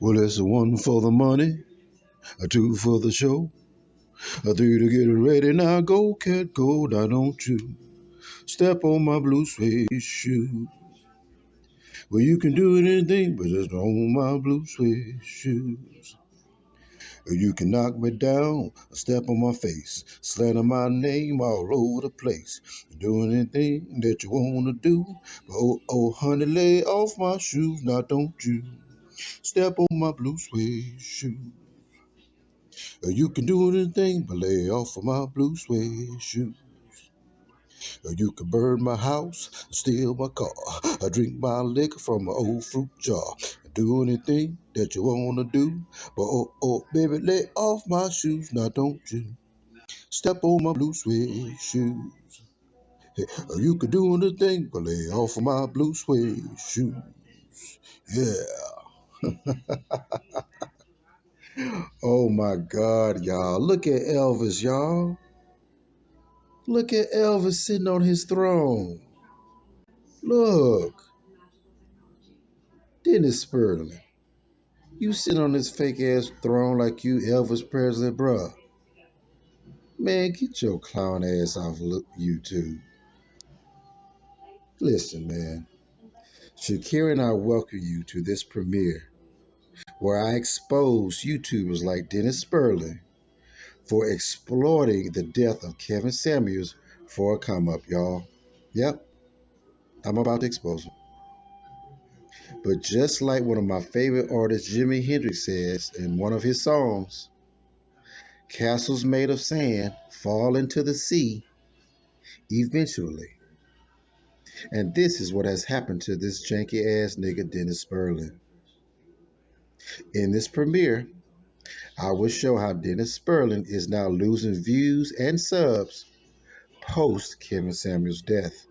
Well, it's a 1 for the money, a 2 for the show, a 3 to get it ready. Now go, cat, go. Now don't you step on my blue suede shoe. Well, you can do anything, but just on my blue suede shoes. You can knock me down, step on my face, slander my name all over the place. Do anything that you wanna do, but oh, honey, lay off my shoes. Now don't you step on my blue suede shoe. You can do anything, but lay off of my blue suede shoe. You can burn my house, steal my car, drink my liquor from my old fruit jar. Do anything that you wanna do, but oh, baby, lay off my shoes. Now don't you step on my blue suede shoes. Hey, you can do anything, but lay off of my blue suede shoes. Yeah. Oh my God, y'all. Look at Elvis, y'all. Look at Elvis sitting on his throne. Look. DennisSpurling. You sit on this fake ass throne like you Elvis Presley, bruh. Man, get your clown ass off YouTube. Listen, man. Shakira and I welcome you to this premiere where I expose YouTubers like DennisSpurling for exploiting the death of Kevin Samuels for a come up, y'all. Yep, I'm about to expose him. But just like one of my favorite artists, Jimi Hendrix, says in one of his songs, castles made of sand fall into the sea eventually. And this is what has happened to this janky ass nigga DennisSpurling. In this premiere, I will show how DennisSpurling is now losing views and subs post Kevin Samuels' death.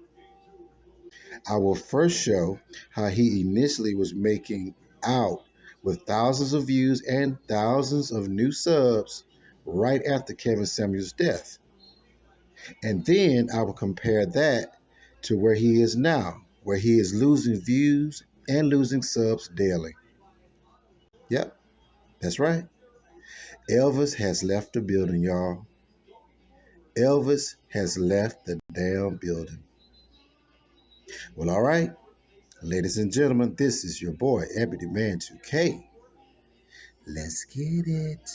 I will first show how he initially was making out with thousands of views and thousands of new subs right after Kevin Samuels' death. And then I will compare that to where he is now, where he is losing views and losing subs daily. Yep, that's right. Elvis has left the building, y'all. Elvis has left the damn building. Well, all right. Ladies and gentlemen, this is your boy, Ebony Man 2K. Let's get it.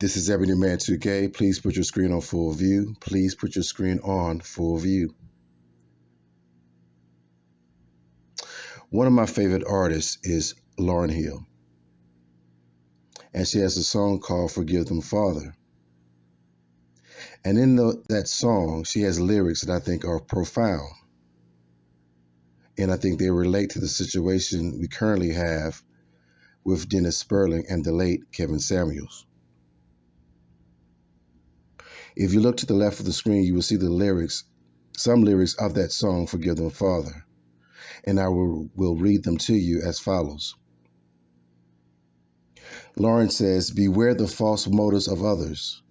This is Ebony Man 2K. Please put your screen on full view. Please put your screen on full view. One of my favorite artists is Lauryn Hill. And she has a song called Forgive Them, Father. And in that song, she has lyrics that I think are profound. And I think they relate to the situation we currently have with DennisSpurling and the late Kevin Samuels. If you look to the left of the screen, you will see the lyrics, some lyrics of that song, Forgive Them, Father. And I will read them to you as follows. Lauren says, beware the false motives of others.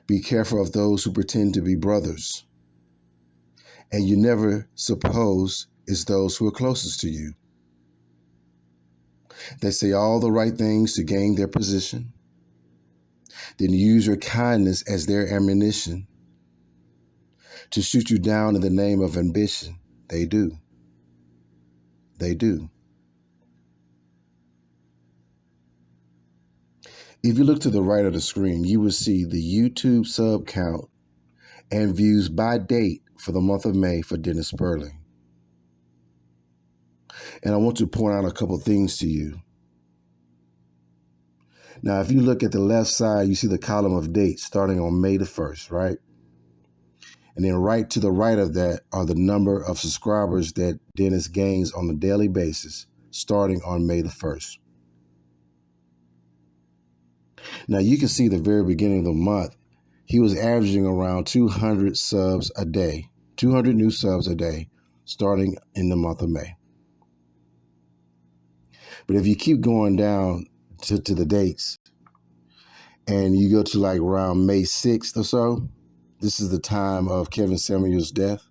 Be careful of those who pretend to be brothers. And you never suppose it's those who are closest to you. They say all the right things to gain their position, then use your kindness as their ammunition to shoot you down in the name of ambition. They do. They do. If you look to the right of the screen, you will see the YouTube sub count and views by date for the month of May for DennisSpurling. And I want to point out a couple things to you. Now, if you look at the left side, you see the column of dates starting on May the 1st, right? And then right to the right of that are the number of subscribers that Dennis gains on a daily basis starting on May the 1st. Now, you can see the very beginning of the month, he was averaging around 200 subs a day, 200 new subs a day, starting in the month of May. But if you keep going down to the dates and you go to like around May 6th or so, this is the time of Kevin Samuels' death.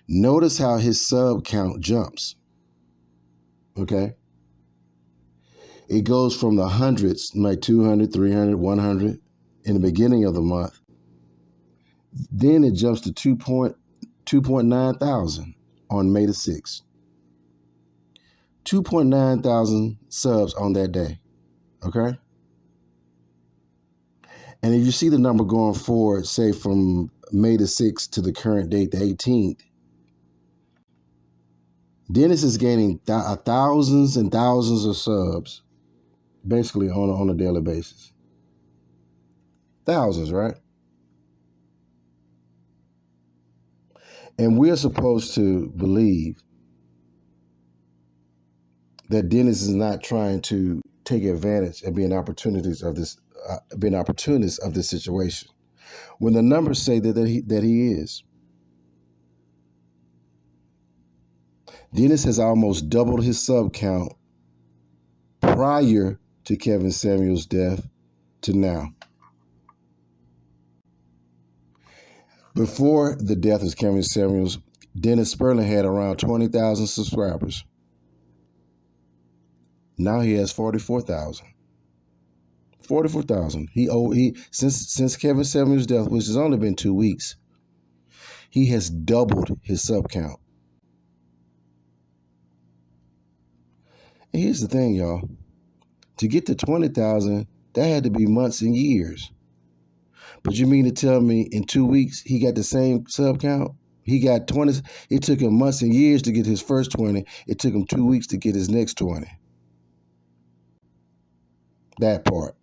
Notice how his sub count jumps. Okay. It goes from the hundreds, like 200, 300, 100 in the beginning of the month. Then it jumps to 2.9 thousand on May the 6th. 2.9 thousand subs on that day. Okay. And if you see the number going forward, say from May the 6th to the current date, the 18th, Dennis is gaining thousands and thousands of subs, basically on a daily basis. Thousands, right? And we're supposed to believe that Dennis is not trying to take advantage and be an opportunist of this situation. When the numbers say that he is. Dennis has almost doubled his sub count prior to Kevin Samuels' death to now. Before the death of Kevin Samuels, DennisSpurling had around 20,000 subscribers. Now he has 44,000. 44,000. Since Kevin Samuels' death, which has only been 2 weeks, he has doubled his sub count. And here's the thing, y'all. To get to 20,000, that had to be months and years. But you mean to tell me in 2 weeks he got the same sub count? He got 20. It took him months and years to get his first 20. It took him 2 weeks to get his next 20. That part.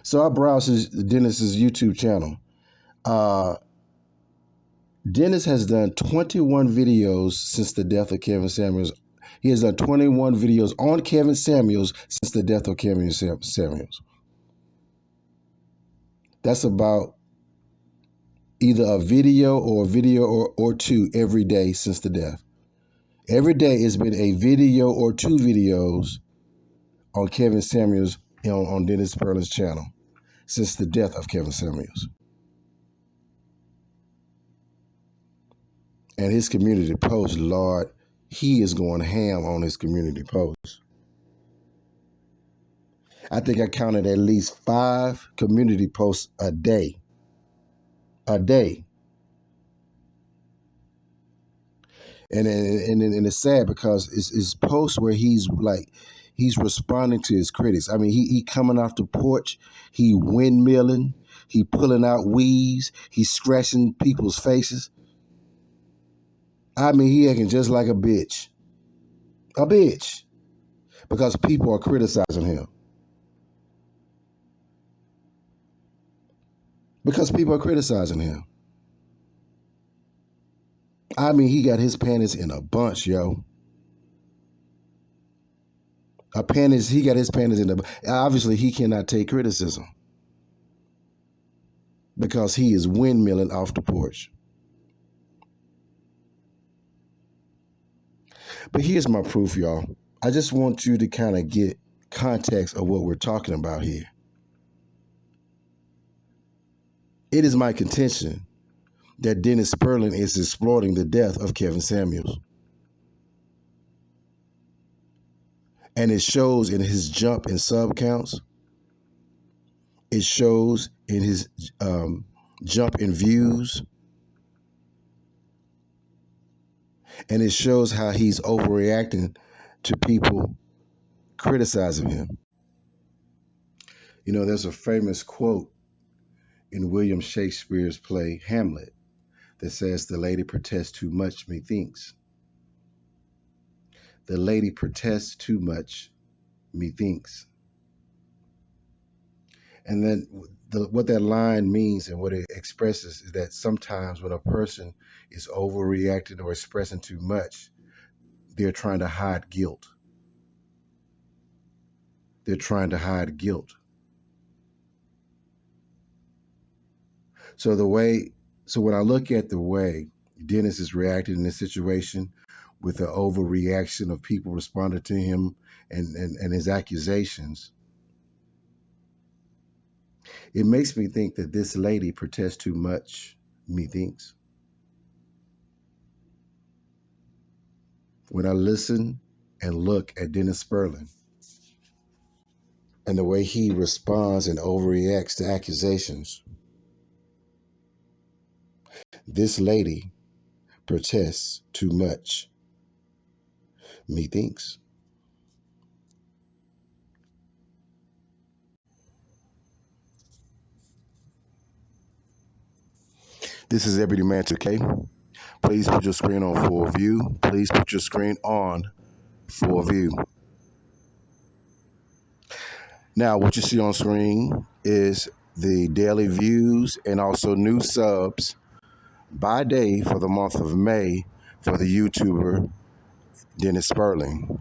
So I browsed Dennis's YouTube channel. Dennis has done 21 videos since the death of Kevin Samuels. He has done 21 videos on Kevin Samuels since the death of Kevin Samuels. That's about either a video or two every day since the death. Every day it's been a video or 2 videos on Kevin Samuels on DennisSpurling's channel since the death of Kevin Samuels. And his community posts, Lord, he is going ham on his community posts. I think I counted at least 5 community posts a day. And it's sad because it's posts where he's responding to his critics. I mean, he coming off the porch, he windmilling, he pulling out weaves, he's scratching people's faces. I mean, he acting just like a bitch. A bitch. Because people are criticizing him. I mean, he got his panties in a bunch, yo. He got his panties in a bunch. Obviously, he cannot take criticism. Because he is windmilling off the porch. But here's my proof, y'all. I just want you to kind of get context of what we're talking about here. It is my contention that DennisSpurling is exploiting the death of Kevin Samuels. And it shows in his jump in sub counts. It shows in his jump in views. And it shows how he's overreacting to people criticizing him. You know, there's a famous quote in William Shakespeare's play Hamlet that says, "The lady protests too much, methinks." The lady protests too much, methinks. And then what that line means and what it expresses is that sometimes when a person is overreacting or expressing too much, they're trying to hide guilt. So when I look at the way Dennis is reacting in this situation, with the overreaction of people responding to him and his accusations, it makes me think that this lady protests too much, methinks. When I listen and look at DennisSpurling and the way he responds and overreacts to accusations, this lady protests too much, methinks. This is Everyday Man 2K. Please put your screen on full view. Please put your screen on full view. Now, what you see on screen is the daily views and also new subs by day for the month of May for the YouTuber DennisSpurling.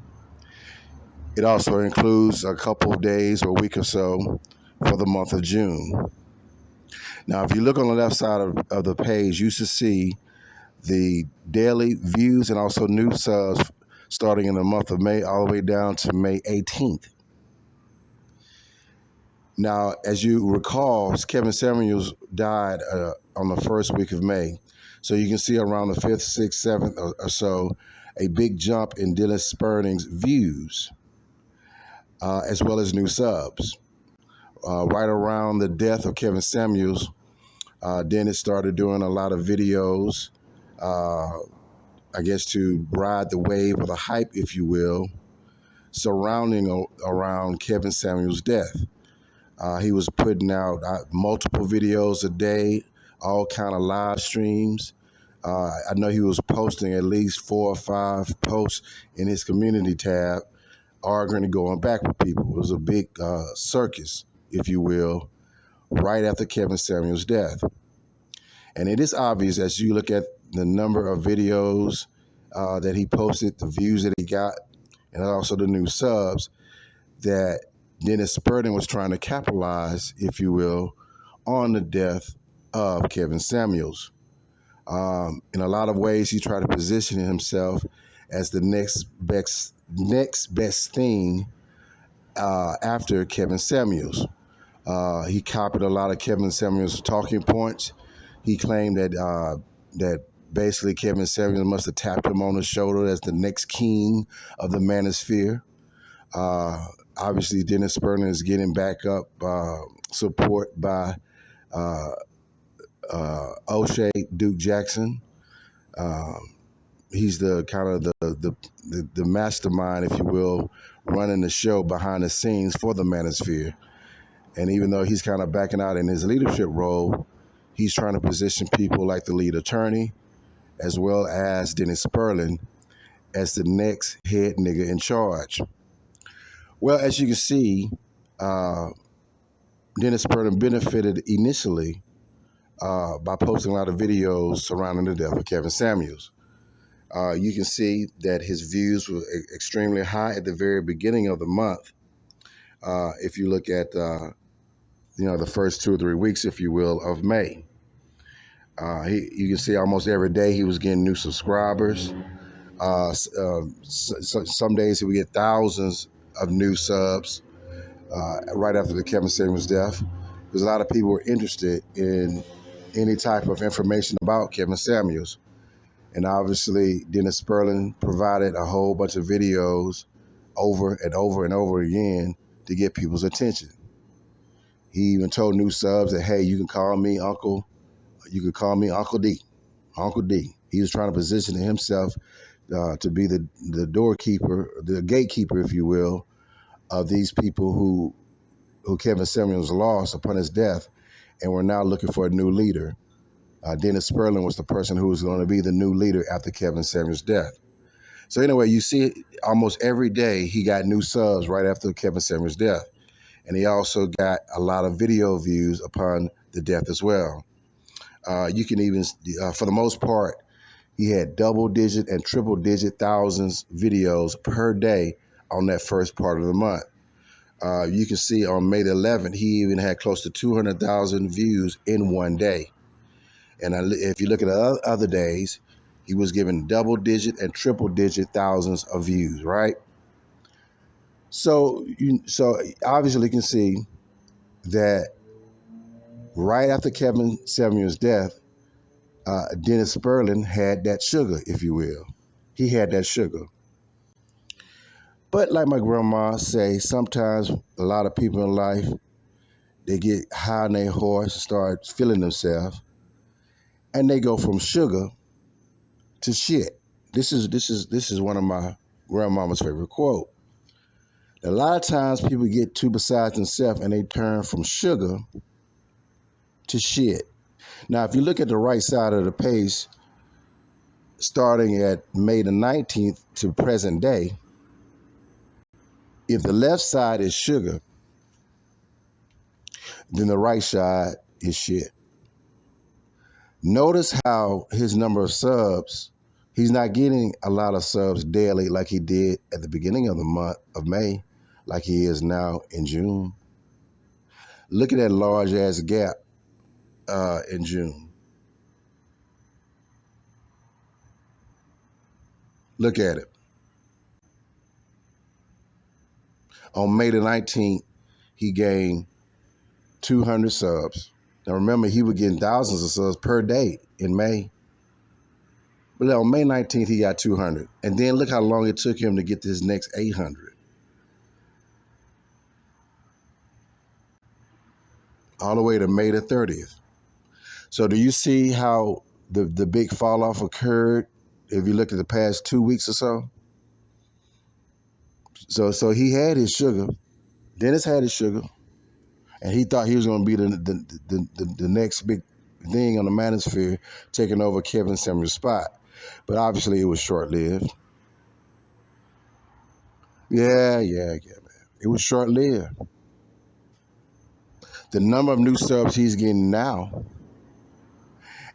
It also includes a couple of days or a week or so for the month of June. Now, if you look on the left side of the page, you should see the daily views and also new subs starting in the month of May all the way down to May 18th. Now, as you recall, Kevin Samuels died on the first week of May. So you can see around the 5th, 6th, 7th or so, a big jump in DennisSpurling's views, as well as new subs. Right around the death of Kevin Samuels, Dennis started doing a lot of videos, I guess to ride the wave or the hype, if you will, surrounding around Kevin Samuels' death. He was putting out multiple videos a day, all kind of live streams. I know he was posting at least 4 or 5 posts in his community tab, arguing and going back with people. It was a big circus, if you will, right after Kevin Samuels' death. And it is obvious as you look at the number of videos that he posted, the views that he got, and also the new subs, that DennisSpurling was trying to capitalize, if you will, on the death of Kevin Samuels. In a lot of ways, he tried to position himself as the next best thing after Kevin Samuels. He copied a lot of Kevin Samuels' talking points. He claimed that basically Kevin Samuels must have tapped him on the shoulder as the next king of the manosphere. Obviously, DennisSpurling is getting back up support by O'Shea Duke Jackson. He's the kind of the mastermind, if you will, running the show behind the scenes for the manosphere. And even though he's kind of backing out in his leadership role, he's trying to position people like the lead attorney, as well as DennisSpurling, as the next head nigga in charge. Well, as you can see, DennisSpurling benefited initially by posting a lot of videos surrounding the death of Kevin Samuels. You can see that his views were extremely high at the very beginning of the month. If you look at the first 2 or 3 weeks, if you will, of May, you can see almost every day he was getting new subscribers. Some days he would get thousands of new subs right after the Kevin Samuels death, because a lot of people were interested in any type of information about Kevin Samuels. And obviously, DennisSpurling provided a whole bunch of videos over and over and over again to get people's attention. He even told new subs that, hey, you can call me Uncle. You can call me Uncle D. Uncle D. He was trying to position himself to be the doorkeeper, the gatekeeper, if you will, of these people who Kevin Samuels lost upon his death, and were now looking for a new leader. DennisSpurling was the person who was going to be the new leader after Kevin Samuels' death. So anyway, you see almost every day he got new subs right after Kevin Samuels' death. And he also got a lot of video views upon the death as well. You can even, for the most part, he had double-digit and triple-digit thousands videos per day on that first part of the month. You can see on May the 11th, he even had close to 200,000 views in one day. And if you look at the other days, He was given double-digit and triple-digit thousands of views, right? So obviously you can see that right after Kevin Samuels' death, Dennis Spurling had that sugar, if you will. He had that sugar. But like my grandma say, sometimes a lot of people in life, they get high on their horse, start feeling themselves, and they go from sugar to shit. This is one of my grandmama's favorite quote. A lot of times people get too beside themselves and they turn from sugar to shit. Now, if you look at the right side of the page, starting at May the 19th to present day, if the left side is sugar, then the right side is shit. Notice how his number of subs, he's not getting a lot of subs daily like he did at the beginning of the month of May, like he is now in June. Look at that large ass gap in June. Look at it. On May the 19th, he gained 200 subs. Now remember, he was getting thousands of subs per day in May. But on May 19th, he got 200. And then look how long it took him to get this next 800. All the way to May the 30th. So do you see how the big fall off occurred if you look at the past 2 weeks or so? So he had his sugar. Dennis had his sugar. And he thought he was going to be the next big thing on the manosphere, taking over Kevin Samuels' spot. But obviously it was short-lived. Yeah, man. It was short-lived. The number of new subs he's getting now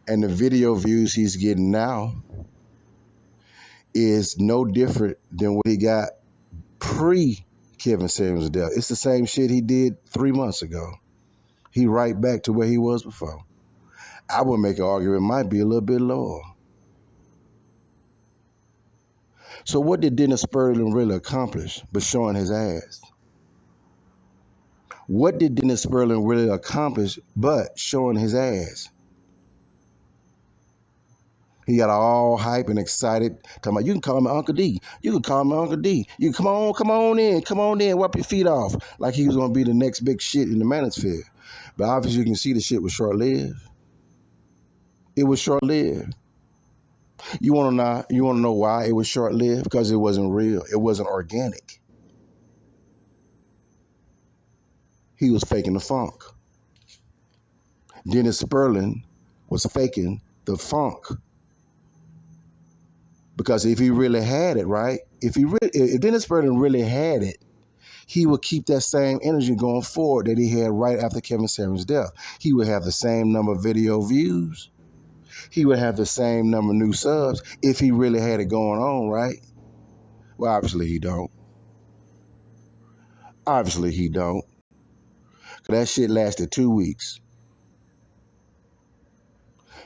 and the video views he's getting now is no different than what he got pre-Kevin Samuels' death. It's the same shit he did 3 months ago. He right back to where he was before. I would make an argument it might be a little bit lower. So what did DennisSpurling really accomplish but showing his ass? What did DennisSpurling really accomplish but showing his ass? He got all hype and excited, talking about, you can call me Uncle D. You can call me Uncle D. You come on in, wipe your feet off. Like he was gonna be the next big shit in the manosphere. But obviously you can see the shit was short-lived. It was short-lived. You wanna know why it was short-lived? Because it wasn't real. It wasn't organic. He was faking the funk. DennisSpurling was faking the funk. Because if he really had it, right? If DennisSpurling really had it, he would keep that same energy going forward that he had right after Kevin Samuels' death. He would have the same number of video views. He would have the same number of new subs if he really had it going on, right? Well, obviously he don't. Obviously he don't. Because that shit lasted 2 weeks.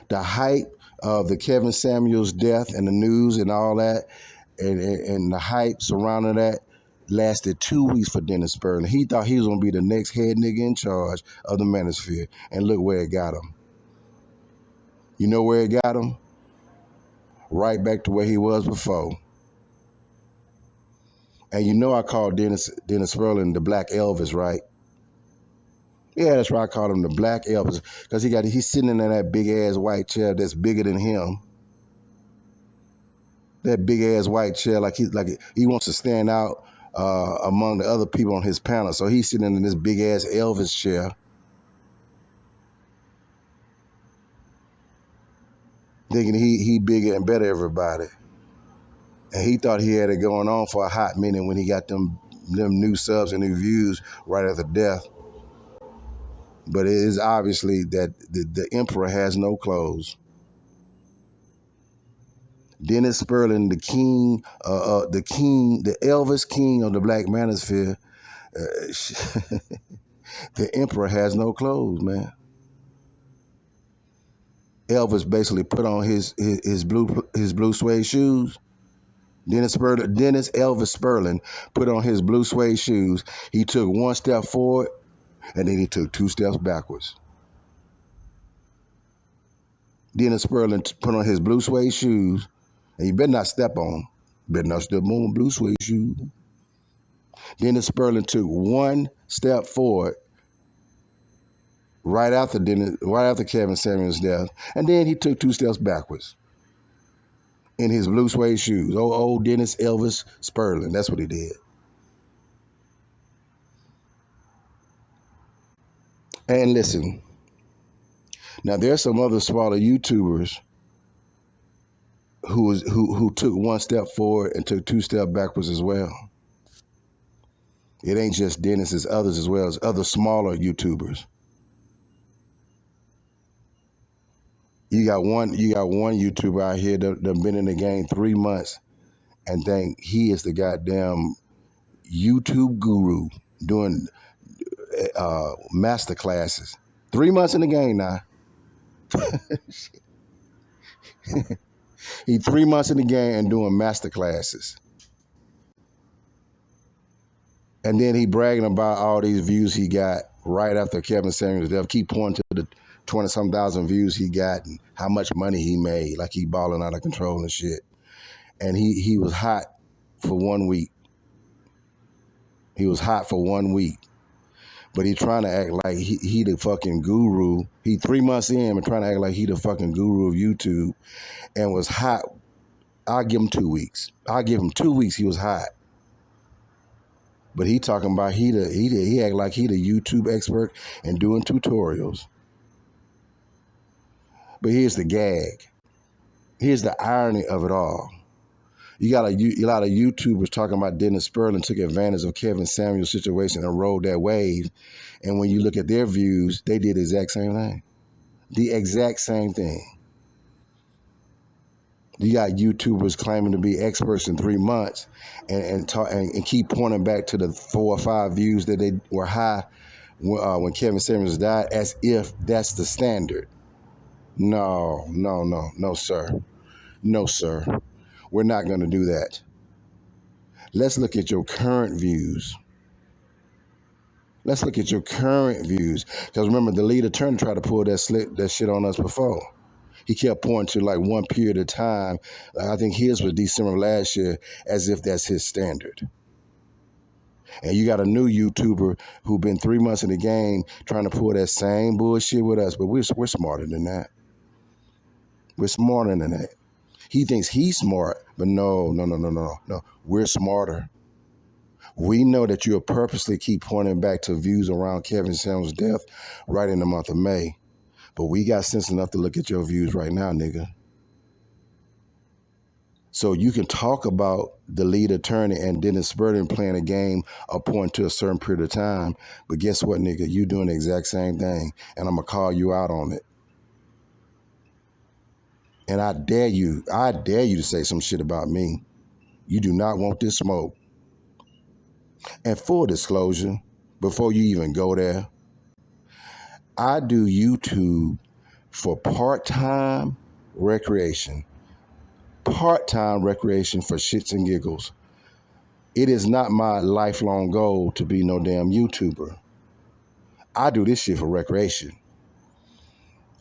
The hype of the Kevin Samuels death and the news and all that, and the hype surrounding that lasted 2 weeks for DennisSpurling. He thought he was going to be the next head nigga in charge of the manosphere. And look where it got him. You know where it got him? Right back to where he was before. And you know I call DennisSpurling the Black Elvis, right? Yeah, that's why I call him the Black Elvis. Because he's sitting in that big ass white chair that's bigger than him. That big ass white chair, like he wants to stand out among the other people on his panel. So he's sitting in this big ass Elvis chair, thinking he bigger and better everybody. And he thought he had it going on for a hot minute when he got them new subs and new views right after death. But it is obviously that the emperor has no clothes. DennisSpurling, the king, the Elvis king of the black manosphere, the emperor has no clothes, man. Elvis basically put on his blue suede shoes. Dennis Elvis Spurling put on his blue suede shoes. He took one step forward, and then he took two steps backwards. Dennis Spurling put on his blue suede shoes, and you better not step on. Better not step on blue suede shoes. Dennis Spurling took one step forward right after Kevin Samuels' death, and then he took two steps backwards in his blue suede shoes. Old Dennis Elvis Spurling. That's what he did. And listen, now there's some other smaller YouTubers who took one step forward and took two steps backwards as well. It ain't just Dennis, it's others as well, as other smaller YouTubers. You got one YouTuber out here that been in the game 3 months and think he is the goddamn YouTube guru doing master classes. 3 months in the game now. He 3 months in the game and doing master classes. And then he bragging about all these views he got right after Kevin Samuels' death. Keep pointing to the 20-some thousand views he got and how much money he made, like he balling out of control and shit. And he was hot for 1 week. He was hot for 1 week. But he trying to act like he the fucking guru. He 3 months in and trying to act like he the fucking guru of YouTube and was hot. I'll give him 2 weeks. I'll give him 2 weeks he was hot. But he talking about he act like he the YouTube expert and doing tutorials. But here's the gag. Here's the irony of it all. You got a lot of YouTubers talking about DennisSpurling took advantage of Kevin Samuels' situation and rode that wave. And when you look at their views, they did the exact same thing. The exact same thing. You got YouTubers claiming to be experts in 3 months and keep pointing back to the 4 or 5 views that they were high when Kevin Samuels died, as if that's the standard. No, sir. No, sir. We're not going to do that. Let's look at your current views. Let's look at your current views. Because remember, the lead attorney tried to pull that shit on us before. He kept pointing to like one period of time. I think his was December of last year, as if that's his standard. And you got a new YouTuber who been 3 months in the game trying to pull that same bullshit with us. But we're smarter than that. We're smarter than that. He thinks he's smart, but no. We're smarter. We know that you'll purposely keep pointing back to views around Kevin Samuels' death right in the month of May. But we got sense enough to look at your views right now, nigga. So you can talk about the lead attorney and DennisSpurling playing a game up to a certain period of time. But guess what, nigga? You doing the exact same thing. And I'm going to call you out on it. And I dare you to say some shit about me. You do not want this smoke. And full disclosure, before you even go there, I do YouTube for part-time recreation. Part-time recreation for shits and giggles. It is not my lifelong goal to be no damn YouTuber. I do this shit for recreation.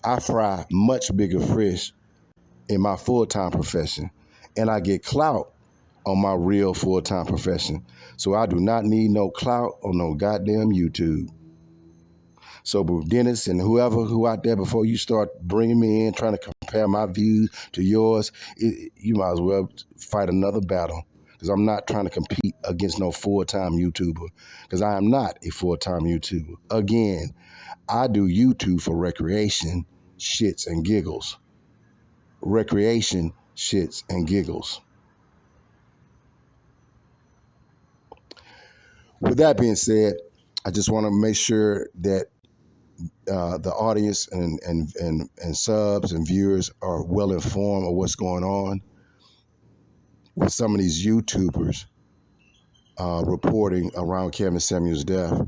I fry much bigger fish in my full-time profession, and I get clout on my real full-time profession. So I do not need no clout on no goddamn YouTube. So Dennis and who out there, before you start bringing me in, trying to compare my views to yours, you might as well fight another battle, because I'm not trying to compete against no full-time YouTuber, because I am not a full-time YouTuber. Again, I do YouTube for recreation, shits and giggles. Recreation, shits and giggles. With that being said, I just want to make sure that the audience and subs and viewers are well informed of what's going on with some of these YouTubers reporting around Kevin Samuels' death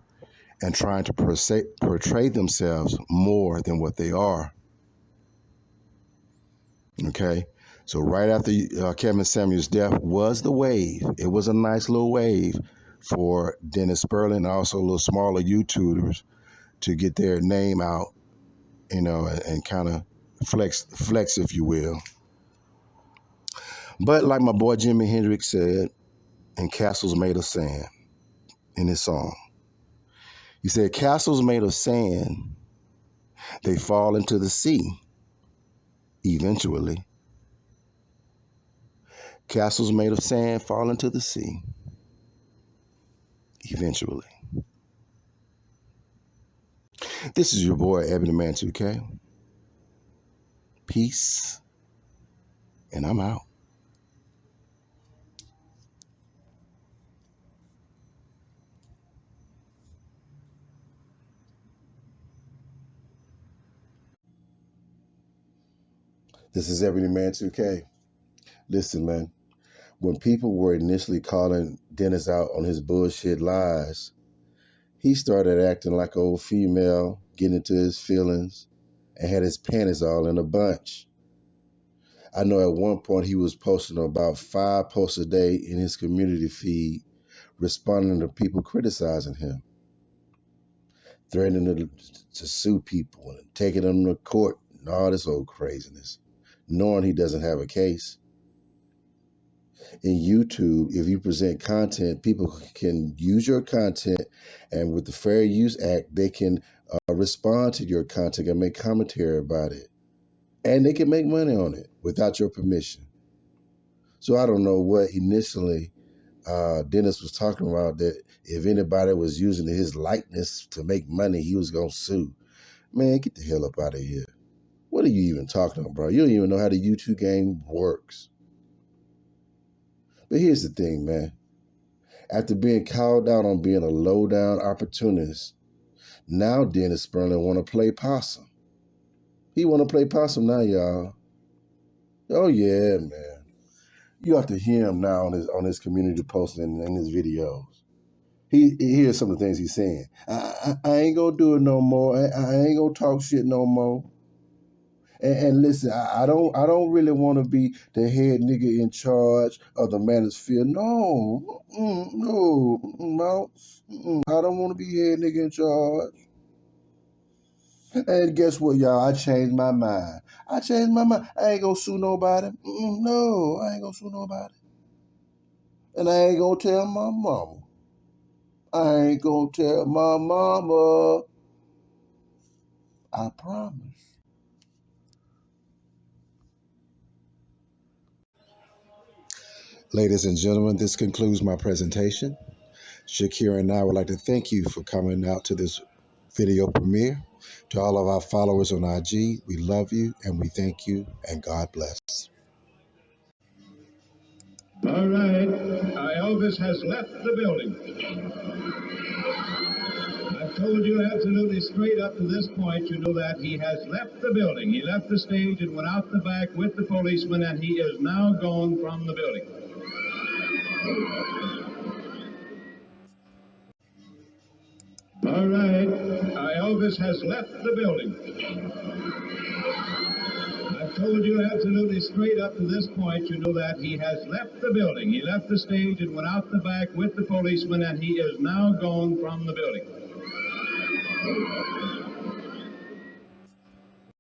and trying to portray themselves more than what they are. Okay. So right after Kevin Samuels' death was the wave. It was a nice little wave for DennisSpurling and also a little smaller YouTubers to get their name out, you know, and kind of flex, if you will. But like my boy Jimi Hendrix said, and castles made of sand in his song. He said, castles made of sand, they fall into the sea eventually. Castles made of sand fall into the sea eventually. This is your boy, Ebony Man 2K. Peace, and I'm out. This is Ebony Man 2K. Listen, man, when people were initially calling Dennis out on his bullshit lies, he started acting like an old female, getting into his feelings, and had his panties all in a bunch. I know at one point he was posting about 5 posts a day in his community feed, responding to people criticizing him, threatening to sue people and taking them to court and all this old craziness, knowing he doesn't have a case. In YouTube, if you present content, people can use your content, and with the Fair Use Act, they can respond to your content and make commentary about it. And they can make money on it without your permission. So I don't know what initially Dennis was talking about, that if anybody was using his likeness to make money, he was going to sue. Man, get the hell up out of here. What are you even talking about, bro? You don't even know how the YouTube game works. But here's the thing, man. After being called out on being a low-down opportunist, now DennisSpurling want to play possum. He want to play possum now, y'all. Oh, yeah, man. You have to hear him now on his community posting and his videos. Here's some of the things he's saying. I ain't going to do it no more. I ain't going to talk shit no more. And listen, I don't really want to be the head nigga in charge of the manosphere. No, no. I don't want to be head nigga in charge. And guess what, y'all? I changed my mind. I ain't gonna sue nobody. No, I ain't gonna sue nobody. And I ain't gonna tell my mama. I ain't gonna tell my mama. I promise. Ladies and gentlemen, this concludes my presentation. Shakira and I would like to thank you for coming out to this video premiere. To all of our followers on IG, we love you and we thank you, and God bless. All right, Elvis has left the building. I've told you absolutely straight up to this point, you know that he has left the building. He left the stage and went out the back with the policeman, and he is now gone from the building. All right, Elvis has left the building. I've told you absolutely straight up to this point, you know that he has left the building. He left the stage and went out the back with the policeman, and he is now gone from the building.